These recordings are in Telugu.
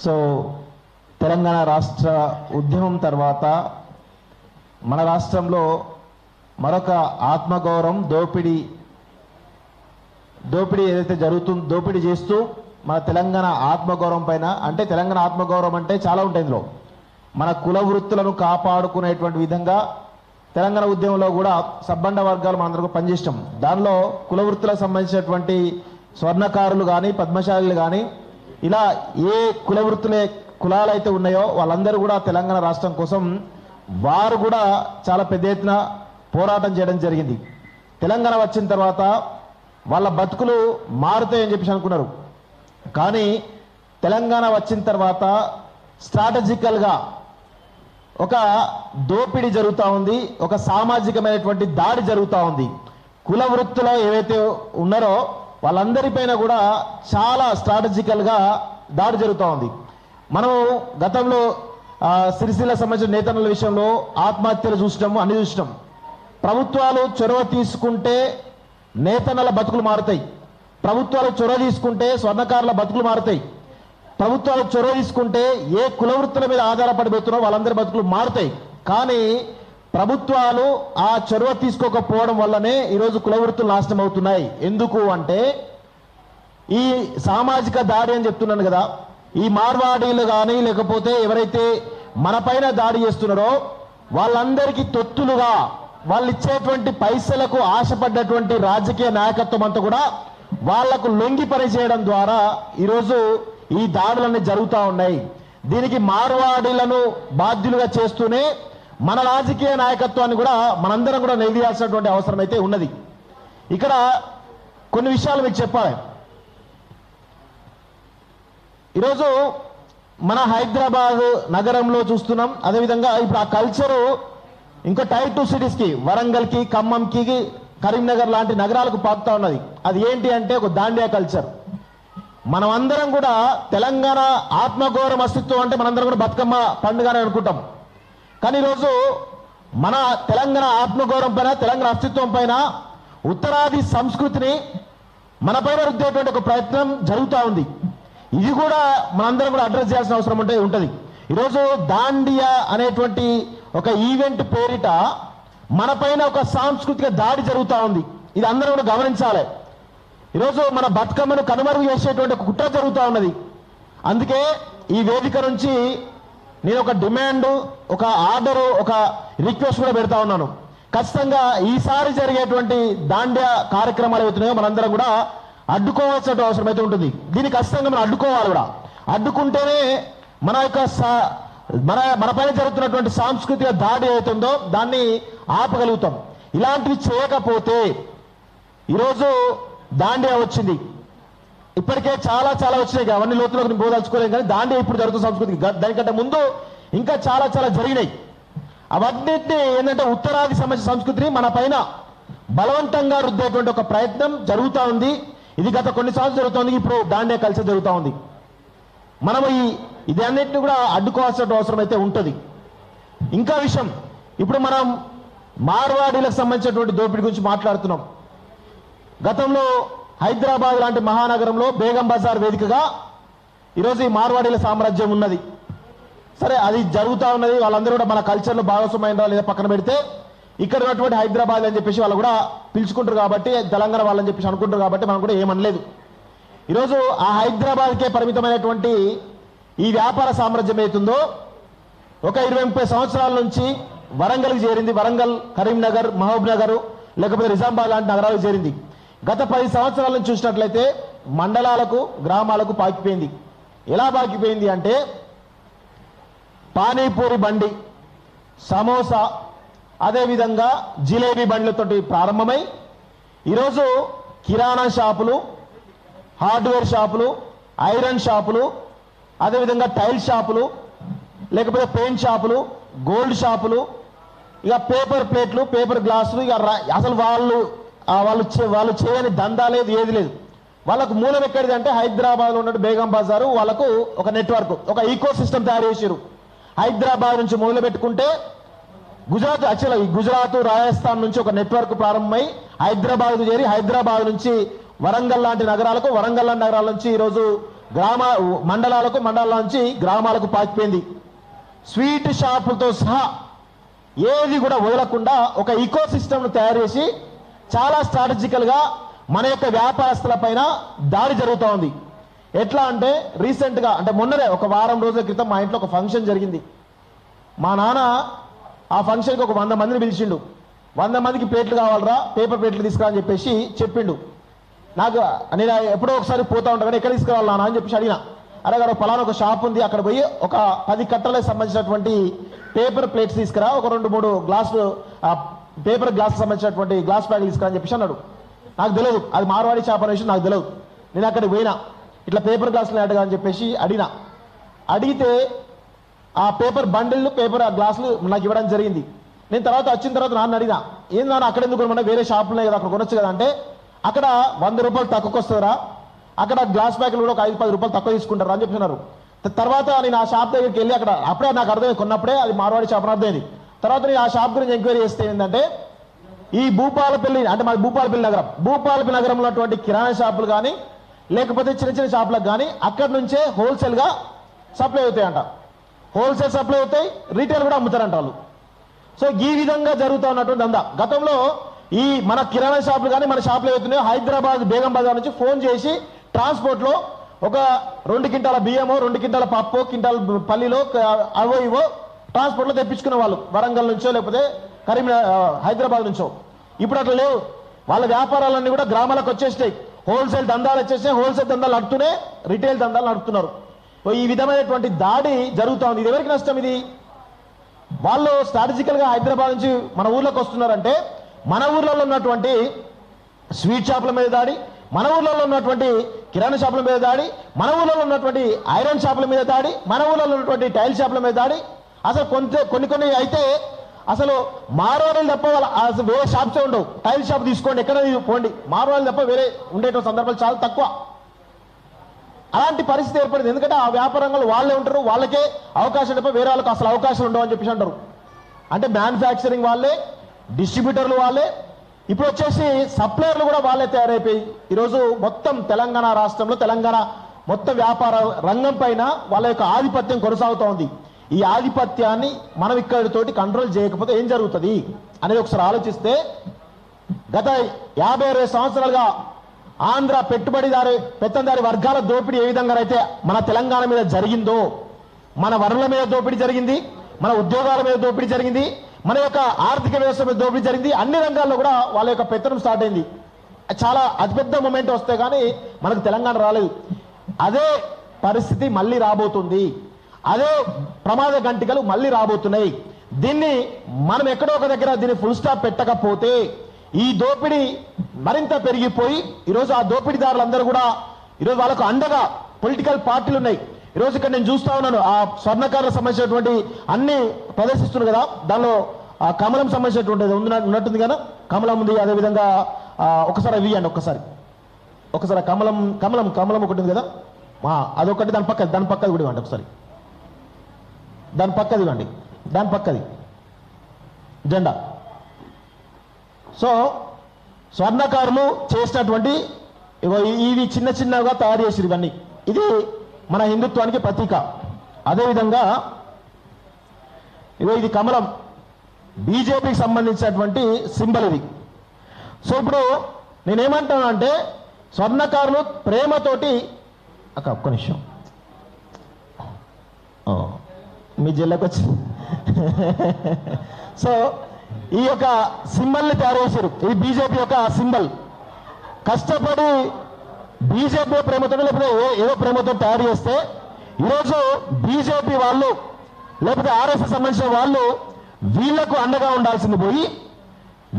సో తెలంగాణ రాష్ట్ర ఉద్యమం తర్వాత మన రాష్ట్రంలో మరొక ఆత్మగౌరవం దోపిడీ ఏదైతే జరుగుతుందో దోపిడీ చేస్తూ మన తెలంగాణ ఆత్మగౌరవం పైన, అంటే తెలంగాణ ఆత్మగౌరవం అంటే చాలా ఉంటాయి ఇందులో. మన కుల వృత్తులను కాపాడుకునేటువంటి విధంగా తెలంగాణ ఉద్యమంలో కూడా సబ్బండ వర్గాలు మనందరూ పనిచేస్తాం. దానిలో కుల వృత్తులకు సంబంధించినటువంటి స్వర్ణకారులు కానీ పద్మశాలులు కానీ ఇలా ఏ కులాలు అయితే ఉన్నాయో వాళ్ళందరూ కూడా తెలంగాణ రాష్ట్రం కోసం వారు కూడా చాలా పెద్ద ఎత్తున పోరాటం చేయడం జరిగింది. తెలంగాణ వచ్చిన తర్వాత వాళ్ళ బతుకులు మారుతాయని చెప్పేసి అనుకున్నారు. కానీ తెలంగాణ వచ్చిన తర్వాత స్ట్రాటజికల్గా ఒక దోపిడీ జరుగుతూ ఉంది, ఒక సామాజికమైనటువంటి దాడి జరుగుతూ ఉంది. కుల వృత్తిలో ఏవైతే ఉన్నారో వాళ్ళందరిపైన కూడా చాలా స్ట్రాటజికల్గా దాడి జరుగుతూ ఉంది. మనం గతంలో సిరిసిల్ల సంబంధించిన నేతన్నల విషయంలో ఆత్మహత్యలు చూసినాము, అన్ని చూసినాం. ప్రభుత్వాలు చొరవ తీసుకుంటే నేతన్నల బతుకులు మారుతాయి, ప్రభుత్వాలు చొరవ తీసుకుంటే స్వర్ణకారుల బతుకులు మారుతాయి, ప్రభుత్వాలు చొరవ తీసుకుంటే ఏ కుల వృత్తుల మీద ఆధారపడిపోతున్నారో వాళ్ళందరి బతుకులు మారుతాయి. కానీ ప్రభుత్వాలు ఆ చొరవ తీసుకోకపోవడం వల్లనే ఈరోజు కుల వృత్తులు నాశనం అవుతున్నాయి. ఎందుకు అంటే ఈ సామాజిక దాడి అని చెప్తున్నాను కదా, ఈ మార్వాడీలు కానీ లేకపోతే ఎవరైతే మన పైన దాడి చేస్తున్నారో వాళ్ళందరికీ తొత్తులుగా వాళ్ళు ఇచ్చేటువంటి పైసలకు ఆశపడ్డటువంటి రాజకీయ నాయకత్వం అంతా కూడా వాళ్లకు లొంగి పనిచేయడం ద్వారా ఈరోజు ఈ దాడులన్నీ జరుగుతూ ఉన్నాయి. దీనికి మార్వాడీలను బాధ్యులుగా చేస్తూనే మన రాజకీయ నాయకత్వాన్ని కూడా మనందరం కూడా నిలదీయాల్సినటువంటి అవసరం అయితే ఉన్నది. ఇక్కడ కొన్ని విషయాలు మీకు చెప్పాలి. ఈరోజు మన హైదరాబాద్ నగరంలో చూస్తున్నాం, అదేవిధంగా ఇప్పుడు ఆ కల్చరు ఇంకా టైర్ 2 సిటీస్కి వరంగల్కి, ఖమ్మంకి, కరీంనగర్ లాంటి నగరాలకు పాకుతా ఉన్నది. అది ఏంటి అంటే ఒక దాండియా కల్చర్. మనమందరం కూడా తెలంగాణ ఆత్మగౌరవం అస్తిత్వం అంటే మనందరం కూడా బతుకమ్మ పండుగని అనుకుంటాం. కానీ ఈరోజు మన తెలంగాణ ఆత్మగౌరవం పైన, తెలంగాణ అస్తిత్వం పైన ఉత్తరాది సంస్కృతిని మన పైన రుద్దేటువంటి ఒక ప్రయత్నం జరుగుతూ ఉంది. ఇది కూడా మనందరం కూడా అడ్రస్ చేయాల్సిన అవసరం ఉంటుంది. ఈరోజు దాండియా అనేటువంటి ఒక ఈవెంట్ పేరిట మన పైన ఒక సాంస్కృతిక దాడి జరుగుతూ ఉంది. ఇది అందరూ కూడా గమనించాలి. ఈరోజు మన బతుకమ్మను కనుమరుగు చేసేటువంటి ఒక కుట్ర జరుగుతూ ఉన్నది. అందుకే ఈ వేదిక నుంచి నేను ఒక డిమాండ్, ఒక ఆర్డరు, ఒక రిక్వెస్ట్ కూడా పెడతా ఉన్నాను. ఖచ్చితంగా ఈసారి జరిగేటువంటి దాండియా కార్యక్రమాలు అవుతున్నాయో మనందరం కూడా అడ్డుకోవాల్సిన అవసరం అయితే ఉంటుంది. దీన్ని ఖచ్చితంగా మనం అడ్డుకోవాలి కూడా. అడ్డుకుంటేనే మన యొక్క మన పైన జరుగుతున్నటువంటి సాంస్కృతిక దాడి అవుతుందో దాన్ని ఆపగలుగుతాం. ఇలాంటివి చేయకపోతే ఈరోజు దాండియా వచ్చింది, ఇప్పటికే చాలా వచ్చినాయి, అవన్నీ లోతులోకి పోదలుచుకోలేం. కానీ దాండియా ఇప్పుడు జరుగుతున్న సంస్కృతి దానికంటే ముందు ఇంకా చాలా జరిగినాయి. అవన్నింటినీ ఏంటంటే ఉత్తరాది సంబంధించిన సంస్కృతిని మన పైన బలవంతంగా రుద్దేటువంటి ఒక ప్రయత్నం జరుగుతూ ఉంది. ఇది గత కొన్ని సంవత్సరాలు జరుగుతుంది. ఇప్పుడు దాండియా కల్చర్ జరుగుతూ ఉంది. మనం ఇది అన్నింటినీ కూడా అడ్డుకోవాల్సిన అవసరం అయితే ఉంటుంది. ఇంకా విషయం, ఇప్పుడు మనం మార్వాడీలకు సంబంధించినటువంటి దోపిడీ గురించి మాట్లాడుతున్నాం. గతంలో హైదరాబాద్ లాంటి మహానగరంలో బేగం బజార్ వేదికగా ఈరోజు ఈ మార్వాడీల సామ్రాజ్యం ఉన్నది. సరే, అది జరుగుతూ ఉన్నది. వాళ్ళందరూ కూడా మన కల్చర్లో భాగస్వామ్యం లేదా పక్కన పెడితే ఇక్కడ ఉన్నటువంటి హైదరాబాద్ అని చెప్పేసి వాళ్ళు కూడా పిలుచుకుంటారు కాబట్టి, తెలంగాణ వాళ్ళని చెప్పేసి అనుకుంటారు కాబట్టి మనం కూడా ఏమనలేదు. ఈరోజు ఆ హైదరాబాద్కే పరిమితమైనటువంటి ఈ వ్యాపార సామ్రాజ్యం అవుతుందో ఒక 20-30 సంవత్సరాల నుంచి వరంగల్కి చేరింది. వరంగల్, కరీంనగర్, మహబూబ్ నగర్, లేకపోతే నిజామాబాద్ లాంటి నగరాలకు చేరింది. గత 10 సంవత్సరాల నుంచి చూసినట్లయితే మండలాలకు, గ్రామాలకు పాకిపోయింది. ఎలా పాకిపోయింది అంటే పానీపూరి బండి, సమోసా, అదేవిధంగా జిలేబీ బండ్లతోటి ప్రారంభమై ఈరోజు కిరాణా షాపులు, హార్డ్వేర్ షాపులు, ఐరన్ షాపులు, అదేవిధంగా టైల్ షాపులు, లేకపోతే పెయింట్ షాపులు, గోల్డ్ షాపులు, ఇక పేపర్ ప్లేట్లు, పేపర్ గ్లాసులు, ఇక అసలు వాళ్ళు చేయని దందా లేదు, ఏది లేదు. వాళ్ళకు మూలం ఎక్కడిది అంటే హైదరాబాద్లో ఉన్న బేగం బజారు వాళ్ళకు ఒక నెట్వర్క్, ఒక ఈకో సిస్టమ్ తయారు చేశారు. హైదరాబాద్ నుంచి మొదలు పెట్టుకుంటే గుజరాత్, రాజస్థాన్ నుంచి ఒక నెట్వర్క్ ప్రారంభమై హైదరాబాద్కు చేరి హైదరాబాద్ నుంచి వరంగల్ లాంటి నగరాలకు, వరంగల్ లాంటి నగరాల నుంచి ఈరోజు మండలాల నుంచి గ్రామాలకు పాకిపోయింది. స్వీట్ షాపులతో సహా ఏది కూడా వదలకుండా ఒక ఈకో సిస్టమ్ను తయారు చేసి చాలా స్ట్రాటజికల్గా మన యొక్క వ్యాపారస్తుల పైన దాడి జరుగుతూ ఉంది. ఎట్లా అంటే రీసెంట్గా అంటే మొన్ననే ఒక వారం రోజుల క్రితం మా ఇంట్లో ఒక ఫంక్షన్ జరిగింది. మా నాన్న ఆ ఫంక్షన్కి ఒక 100 మందిని పిలిచిండు. 100 మందికి ప్లేట్లు కావాలరా, పేపర్ ప్లేట్లు తీసుకురా అని చెప్పేసి చెప్పిండు. నాకు నేను ఎప్పుడో ఒకసారి పోతా ఉంటాను కానీ ఎక్కడ తీసుకురావాలి నాన్న అని చెప్పేసి అడిగిన. అరే గారు పలానా ఒక షాప్ ఉంది, అక్కడ పోయి ఒక 10 కట్టలకు సంబంధించినటువంటి పేపర్ ప్లేట్స్ తీసుకురా, ఒక 2-3 గ్లాసులు పేపర్ గ్లాస్ సంబంధించినటువంటి గ్లాస్ ప్యాక్ తీసుకురా అని చెప్పేసి అన్నాడు. నాకు తెలియదు అది మార్వాడి షాప్ అనే విషయం నాకు తెలియదు. నేను అక్కడికి పోయినా, ఇట్లా పేపర్ గ్లాసులు అడగా అని చెప్పేసి అడిగితే ఆ పేపర్ బండిల్ పేపర్ గ్లాసులు నాకు ఇవ్వడం జరిగింది. నేను తర్వాత వచ్చిన తర్వాత నాన్న అడిగినా, ఏం నాన్న అక్కడ ఎందుకు కొనమన్నా, వేరే షాపులు కదా అక్కడ కొనొచ్చు కదా అంటే, అక్కడ 100 రూపాయలు తక్కువకి వస్తారా, అక్కడ గ్లాస్ ప్యాకులు కూడా ఒక 5-10 రూపాయలు తక్కువ తీసుకుంటారా అని చెప్పినారు. తర్వాత నేను ఆ షాప్ దగ్గరికి వెళ్ళి అప్పుడే నాకు అర్థమైంది, కొన్నప్పుడే అది మార్వాడి షాప్ అని అర్థమైంది. తర్వాత నేను ఆ షాప్ గురించి ఎంక్వైరీ చేస్తే ఏంటంటే, ఈ భూపాలపల్లి అంటే మాది భూపాలపల్లి నగరం, భూపాలపల్లి నగరంలో ఉన్నటువంటి కిరాణా షాపులు కానీ లేకపోతే చిన్న చిన్న షాపులకు కానీ అక్కడి నుంచే హోల్సేల్గా సప్లై అవుతాయంట. హోల్సేల్ సప్లై అవుతాయి, రీటైల్ కూడా అమ్ముతారంట వాళ్ళు. సో ఈ విధంగా జరుగుతూ ఉన్నటువంటి దందా. గతంలో ఈ మన కిరాణా షాపులు కానీ మన షాపులు అవుతున్నాయో హైదరాబాద్ బేగం బజార్ నుంచి ఫోన్ చేసి ట్రాన్స్పోర్ట్లో ఒక 2 క్వింటాల బియ్యమో 2 క్వింటాల పప్పు క్వింటాల్ పల్లిలో అవో ఇవో ట్రాన్స్పోర్ట్లో తెప్పించుకునే వాళ్ళు, వరంగల్ నుంచో లేకపోతే హైదరాబాద్ నుంచో. ఇప్పుడు అట్లా లేవు. వాళ్ళ వ్యాపారాలన్నీ కూడా గ్రామాలకు వచ్చేస్తాయి. హోల్సేల్ దందాలు వచ్చేస్తే హోల్సేల్ దందాలు నడుపుతూనే రిటైల్ దందాలు నడుపుతున్నారు. ఈ విధమైనటువంటి దాడి జరుగుతూ ఉంది. ఇది ఎవరికి నష్టం? ఇది వాళ్ళు స్ట్రాటజికల్గా హైదరాబాద్ నుంచి మన ఊర్లోకి వస్తున్నారంటే మన ఊర్లలో ఉన్నటువంటి స్వీట్ షాపుల మీద దాడి, మన ఊర్లలో ఉన్నటువంటి కిరాణా షాపుల మీద దాడి, మన ఊర్లలో ఉన్నటువంటి ఐరన్ షాపుల మీద దాడి, మన ఊర్లలో ఉన్నటువంటి టైల్ షాపుల మీద దాడి. అసలు కొన్ని అయితే అసలు మార్వాడీలు తప్ప అసలు వేరే షాప్సే ఉండవు. టైల్ షాప్ తీసుకోండి, ఎక్కడ పోండి, మార్వాడీలు తప్ప వేరే ఉండేటువంటి సందర్భాలు చాలా తక్కువ. అలాంటి పరిస్థితి ఏర్పడింది. ఎందుకంటే ఆ వ్యాపార రంగంలో వాళ్ళే ఉంటారు, వాళ్ళకే అవకాశం తప్ప వేరే వాళ్ళకి అసలు అవకాశాలు ఉండవు అని చెప్పేసి అంటారు. అంటే మ్యానుఫ్యాక్చరింగ్ వాళ్ళే, డిస్ట్రిబ్యూటర్లు వాళ్ళే, ఇప్పుడు వచ్చేసి సప్లయర్లు కూడా వాళ్ళే తయారైపోయి ఈరోజు మొత్తం తెలంగాణ రాష్ట్రంలో తెలంగాణ మొత్తం వ్యాపార రంగం పైన వాళ్ళ యొక్క ఆధిపత్యం కొనసాగుతూ ఉంది. ఈ ఆధిపత్యాన్ని మనం ఇక్కడితోటి కంట్రోల్ చేయకపోతే ఏం జరుగుతుంది అనేది ఒకసారి ఆలోచిస్తే, గత 50-60 సంవత్సరాలుగా ఆంధ్ర పెత్తందారి వర్గాల దోపిడీ ఏ విధంగా అయితే మన తెలంగాణ మీద జరిగిందో, మన వనరుల మీద దోపిడీ జరిగింది, మన ఉద్యోగాల మీద దోపిడీ జరిగింది, మన యొక్క ఆర్థిక వ్యవస్థ మీద దోపిడీ జరిగింది. అన్ని రంగాల్లో కూడా వాళ్ళ యొక్క పెత్తనం స్టార్ట్ అయింది. చాలా అతిపెద్ద మూమెంట్ వస్తే కానీ మనకు తెలంగాణ రాలేదు. అదే పరిస్థితి మళ్ళీ రాబోతుంది. అదే ప్రమాద గంటికలు మళ్ళీ రాబోతున్నాయి. దీన్ని మనం ఎక్కడో ఒక దగ్గర దీన్ని ఫుల్ స్టాప్ పెట్టకపోతే ఈ దోపిడీ మరింత పెరిగిపోయి ఈరోజు ఆ దోపిడీదారులందరూ కూడా ఈరోజు వాళ్ళకు అండగా పొలిటికల్ పార్టీలు ఉన్నాయి. ఈరోజు ఇక్కడ నేను చూస్తా ఉన్నాను, ఆ స్వర్ణకారులకు సంబంధించినటువంటి అన్ని ప్రదర్శిస్తున్నారు కదా, దానిలో ఆ కమలం సంబంధించినటువంటిది ఉన్నట్టుంది కదా, కమలం ఉంది. అదేవిధంగా ఒకసారి అవి ఇవ్వండి, ఒకసారి కమలం ఒకటి ఉంది కదా, అదొకటి దాని పక్కది కూడా ఇవ్వండి. ఒకసారి దాని పక్కది ఇవ్వండి, దాని పక్కది జెండా. సో స్వర్ణకారులు చేసినటువంటి ఇవి చిన్న చిన్నగా తయారు చేసిరు ఇవన్నీ. ఇది మన హిందుత్వానికి ప్రతీక. అదేవిధంగా ఇది కమలం, బీజేపీకి సంబంధించినటువంటి సింబల్ ఇది. సో ఇప్పుడు నేనేమంటాను అంటే స్వర్ణకారులు ప్రేమతోటి ఒక్క నిమిషం మీ జిల్లాకు వచ్చి సో ఈ యొక్క సింబల్ని తయారు చేశారు. ఇది బీజేపీ యొక్క సింబల్. కష్టపడి బీజేపీ ప్రేమతో లేకపోతే ఏదో ప్రేమతో తయారు చేస్తే ఈరోజు బీజేపీ వాళ్ళు లేకపోతే ఆర్ఎస్ఎస్ సంబంధించిన వాళ్ళు వీళ్లకు అండగా ఉండాల్సింది పోయి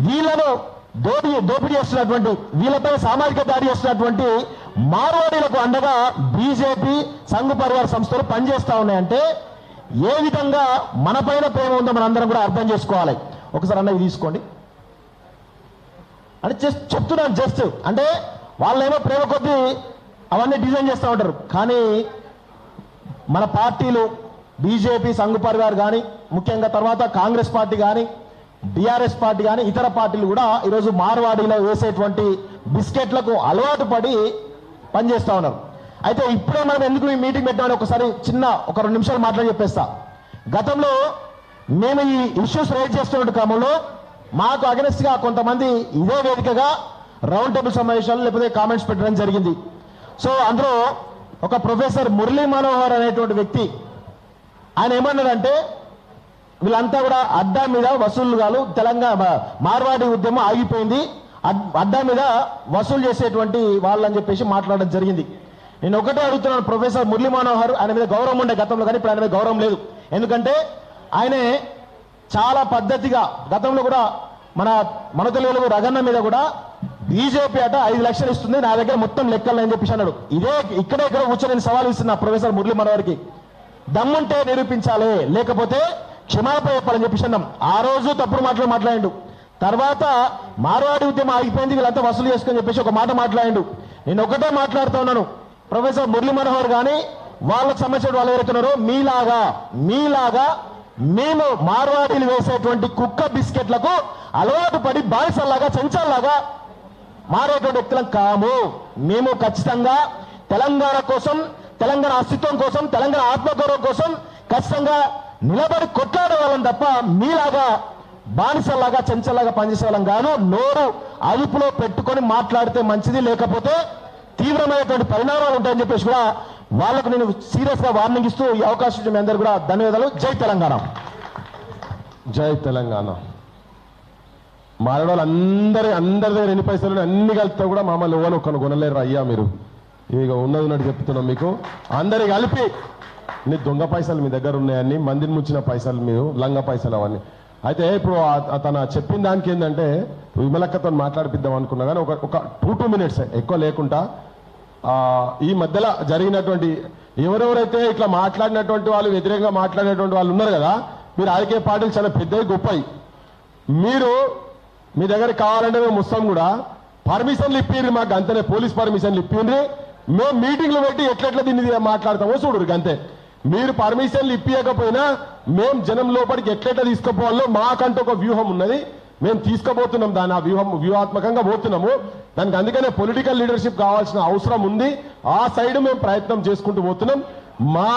వీళ్లను దోపిడీ చేస్తున్నటువంటి, వీళ్ళపై సామాజిక దాడి చేస్తున్నటువంటి మార్వాడీలకు అండగా బీజేపీ సంఘ పరివార సంస్థలు పనిచేస్తా ఉన్నాయంటే ఏ విధంగా మన పైన ప్రేమ ఉందో మనందరం కూడా అర్థం చేసుకోవాలి. ఒకసారి అన్న ఇది తీసుకోండి అంటే చెప్తున్నాను. అంటే వాళ్ళేమో ప్రేమ కొద్దీ అవన్నీ డిజైన్ చేస్తూ ఉంటారు. కానీ మన పార్టీలు బీజేపీ సంఘ పరివార్ కానీ, ముఖ్యంగా తర్వాత కాంగ్రెస్ పార్టీ కానీ, బీఆర్ఎస్ పార్టీ కానీ, ఇతర పార్టీలు కూడా ఈరోజు మార్వాడీలో వేసేటువంటి బిస్కెట్లకు అలవాటు పడి పనిచేస్తూ ఉన్నారు. అయితే ఇప్పుడే మనం ఎందుకు ఈ మీటింగ్ పెట్టామని ఒకసారి ఒక 2 నిమిషాలు మాట్లాడి చెప్పేస్తా. గతంలో మేము ఈ ఇష్యూస్ రైజ్ చేస్తున్న క్రమంలో మాకు అగెనెస్ట్ గా కొంతమంది ఇదే వేదికగా రౌండ్ టేబుల్ సమావేశాలు లేకపోతే కామెంట్స్ పెట్టడం జరిగింది. సో అందులో ఒక ప్రొఫెసర్ మురళీ మనోహర్ అనేటువంటి వ్యక్తి ఆయన ఏమన్నాడంటే, వీళ్ళంతా కూడా అడ్డా మీద వసూలుగాలు, తెలంగాణ మార్వాడి ఉద్యమం ఆగిపోయింది, అడ్డా మీద వసూలు చేసేటువంటి వాళ్ళని చెప్పేసి మాట్లాడడం జరిగింది. నేను ఒకటే అడుగుతున్నాను, ప్రొఫెసర్ మురళీ మనోహర్, ఆయన మీద గౌరవం ఉండే గతంలో, కానీ ఇప్పుడు ఆయన మీద గౌరవం లేదు. ఎందుకంటే ఆయనే చాలా పద్ధతిగా గతంలో కూడా మన తెలుగులో రగన్న మీద కూడా బీజేపీ అట 5 లక్షలు ఇస్తుంది, నా దగ్గర మొత్తం లెక్కలు అని చెప్పేసి అన్నాడు. ఇక్కడ కూర్చొని నేను సవాల్ ఇస్తున్నా ప్రొఫెసర్ మురళీ మనోహర్కి, దమ్ముంటే నిరూపించాలి, లేకపోతే క్షమాపణ చెప్పాలని చెప్పేసి అన్నాం. ఆ రోజు తప్పుడు మాటలు మాట్లాడిండు. తర్వాత మార్వాడి ఉద్యమం ఆగిపోయింది, వీళ్ళంతా వసూలు చేసుకొని చెప్పేసి ఒక మాట మాట్లాడిండు. నేను ఒకటే మాట్లాడుతూ ఉన్నాను, ప్రొఫెసర్ మురళీ మనోహర్ కానీ వాళ్ళకు సంబంధించిన వాళ్ళు ఎవరైతున్నారో మీలాగా మేము మార్వాడీలు వేసేటువంటి కుక్క బిస్కెట్లకు అలవాటు పడి బానిసల్లాగా చెంచాల్లాగా మారేటువంటి వ్యక్తులం కాము. మేము ఖచ్చితంగా తెలంగాణ కోసం, తెలంగాణ అస్తిత్వం కోసం, తెలంగాణ ఆత్మగౌరవం కోసం ఖచ్చితంగా నిలబడి కొట్లాడే వాళ్ళం తప్ప మీలాగా బానిసల్లాగా చెంచల్లాగా పనిచేసే వాళ్ళం గాను. నోరు అదుపులో పెట్టుకొని మాట్లాడితే మంచిది, లేకపోతే తీవ్రమైనటువంటి పరిణామాలు ఉంటాయని చెప్పేసి కూడా వాళ్ళకు నేను సీరియస్ గా వార్నింగ్ ఇస్తూ ఈ అవకాశం ఇచ్చిన మీ అందరూ కూడా ధన్యవాదాలు. జై తెలంగాణ. జై తెలంగాణ. మారవాళ్ళు అందరి దగ్గర ఎన్ని పైసలు అన్ని కలిపితే కూడా మమ్మల్ని ఓను కొనలేరు అయ్యా. మీరు ఇక ఉన్నది చెప్తున్నాం మీకు, అందరి కలిపి నీ దొంగ పైసలు మీ దగ్గర ఉన్నాయని, మందిని ముంచిన పైసలు మీరు లంగ పైసలు అవన్నీ. అయితే ఇప్పుడు తన చెప్పిన దానికి ఏంటంటే విమలక్కతో మాట్లాడిపిద్దాం అనుకున్నా కానీ ఒక 2 minutes ఎక్కువ లేకుండా ఈ మధ్యలో జరిగినటువంటి ఎవరెవరైతే ఇట్లా మాట్లాడినటువంటి వాళ్ళు, వ్యతిరేకంగా మాట్లాడినటువంటి వాళ్ళు ఉన్నారు కదా, మీరు రాజకీయ పార్టీలు చాలా పెద్దవి గొప్పవి. మీరు మీ దగ్గర కావాలంటే మేము ముస్తాం కూడా పర్మిషన్లు ఇప్పిండ్రి, మాకు అంతనే పోలీస్ పర్మిషన్లు ఇప్పిండ్రి, మేము మీటింగ్లు పెట్టి ఎట్లెట్లా దీన్ని మాట్లాడతామో చూడరు అంతే. మీరు పర్మిషన్లు ఇప్పియకపోయినా మేము జనం లోపలికి ఎట్లెట్లా తీసుకుపోవాలో మాకంటూ ఒక వ్యూహం ఉన్నది, మేము తీసుకుపోతున్నాం. దాని ఆ వ్యూహాత్మకంగా పోతున్నాము. దానికి అందుకనే పొలిటికల్ లీడర్షిప్ కావాల్సిన అవసరం ఉంది. ఆ సైడ్ మేము ప్రయత్నం చేసుకుంటూ పోతున్నాం. మా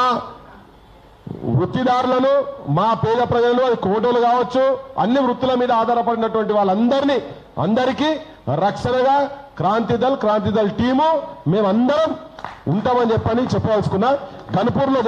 వృత్తిదారులను, మా పేద ప్రజలను, అది కోటలు కావచ్చు, అన్ని వృత్తుల మీద ఆధారపడినటువంటి అందరికీ రక్షణగా క్రాంతిదల్ టీము మేమందరం ఉంటామని చెప్పని చెప్పవలసుకున్నా. కనుపూర్లో